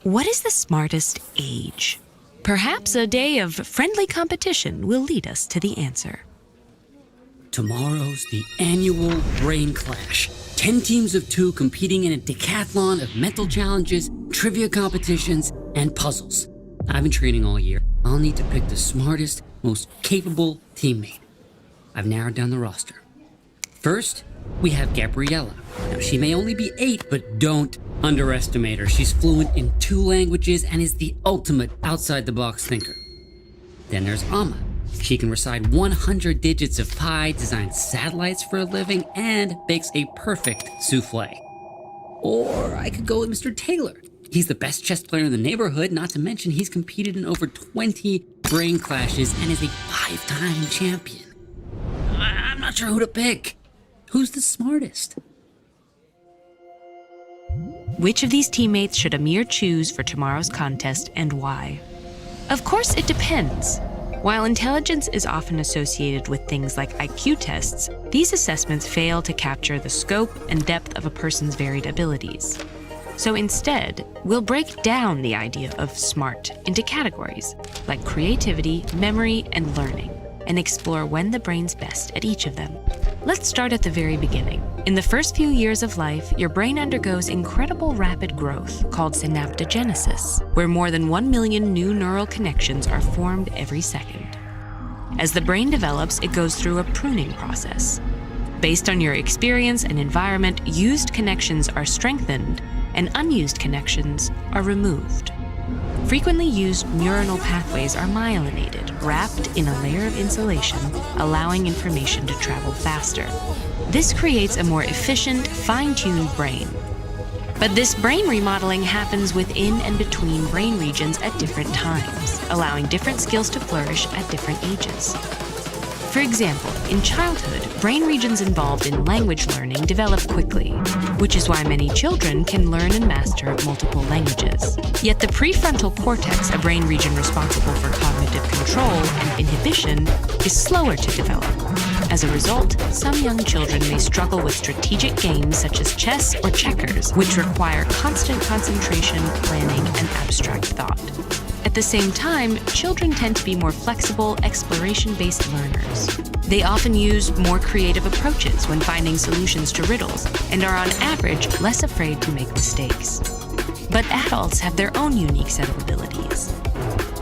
What is the smartest age? Perhaps a day of friendly competition will lead us to the answer. Tomorrow's the annual Brain Clash. 10 teams of 2 competing in a decathlon of mental challenges, trivia competitions, and puzzles. I've been training all year. I'll need to pick the smartest, most capable teammate. I've narrowed down the roster. First, we have Gabriella. Now, she may only be 8, but don't underestimate her. She's fluent in 2 languages and is the ultimate outside-the-box thinker. Then there's Amma. She can recite 100 digits of pi, designs satellites for a living, and bakes a perfect souffle. Or I could go with Mr. Taylor. He's the best chess player in the neighborhood, not to mention he's competed in over 20 brain clashes and is a 5-time champion. I'm not sure who to pick. Who's the smartest? Which of these teammates should Amir choose for tomorrow's contest and why? Of course, it depends. While intelligence is often associated with things like IQ tests, these assessments fail to capture the scope and depth of a person's varied abilities. So instead, we'll break down the idea of smart into categories like creativity, memory, and learning, and explore when the brain's best at each of them. Let's start at the very beginning. In the first few years of life, your brain undergoes incredible rapid growth called synaptogenesis, where more than 1 million new neural connections are formed every second. As the brain develops, it goes through a pruning process. Based on your experience and environment, used connections are strengthened and unused connections are removed. Frequently used neuronal pathways are myelinated, wrapped in a layer of insulation, allowing information to travel faster. This creates a more efficient, fine-tuned brain. But this brain remodeling happens within and between brain regions at different times, allowing different skills to flourish at different ages. For example, in childhood, brain regions involved in language learning develop quickly, which is why many children can learn and master multiple languages. Yet the prefrontal cortex, a brain region responsible for cognitive control and inhibition, is slower to develop. As a result, some young children may struggle with strategic games such as chess or checkers, which require constant concentration, planning, and abstract thought. At the same time, children tend to be more flexible, exploration-based learners. They often use more creative approaches when finding solutions to riddles, and are on average less afraid to make mistakes. But adults have their own unique set of abilities.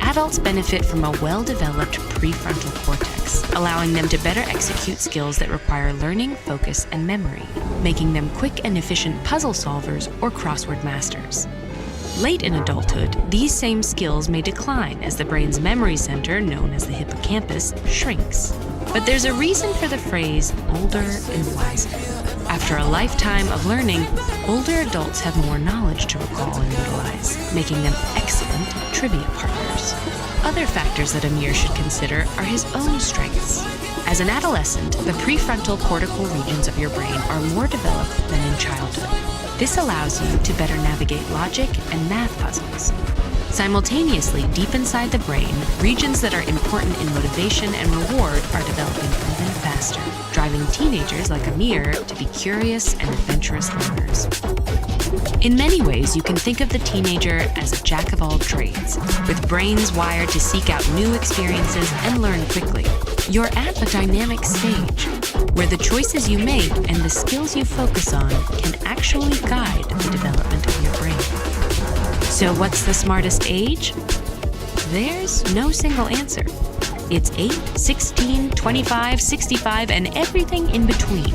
Adults benefit from a well-developed prefrontal cortex, allowing them to better execute skills that require learning, focus, and memory, making them quick and efficient puzzle solvers or crossword masters. Late in adulthood, these same skills may decline as the brain's memory center, known as the hippocampus, shrinks. But there's a reason for the phrase older and wiser. After a lifetime of learning, older adults have more knowledge to recall and utilize, making them excellent trivia partners. Other factors that Amir should consider are his own strengths. As an adolescent, the prefrontal cortical regions of your brain are more developed than in childhood. This allows you to better navigate logic and math puzzles. Simultaneously, deep inside the brain, regions that are important in motivation and reward are developing even faster, driving teenagers like Amir to be curious and adventurous learners. In many ways, you can think of the teenager as a jack of all trades, with brains wired to seek out new experiences and learn quickly. You're at a dynamic stage, where the choices you make and the skills you focus on can actually guide the development of your brain. So what's the smartest age? There's no single answer. It's 8, 16, 25, 65, and everything in between.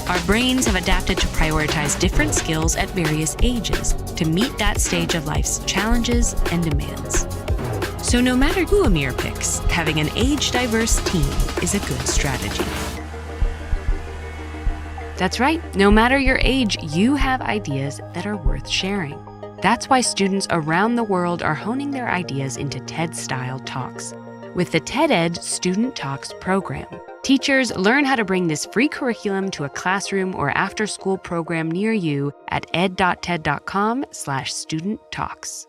Our brains have adapted to prioritize different skills at various ages to meet that stage of life's challenges and demands. So no matter who Amir picks, having an age-diverse team is a good strategy. That's right, no matter your age, you have ideas that are worth sharing. That's why students around the world are honing their ideas into TED-style talks. With the TED-Ed Student Talks program, teachers learn how to bring this free curriculum to a classroom or after-school program near you at ed.ted.com/studenttalks.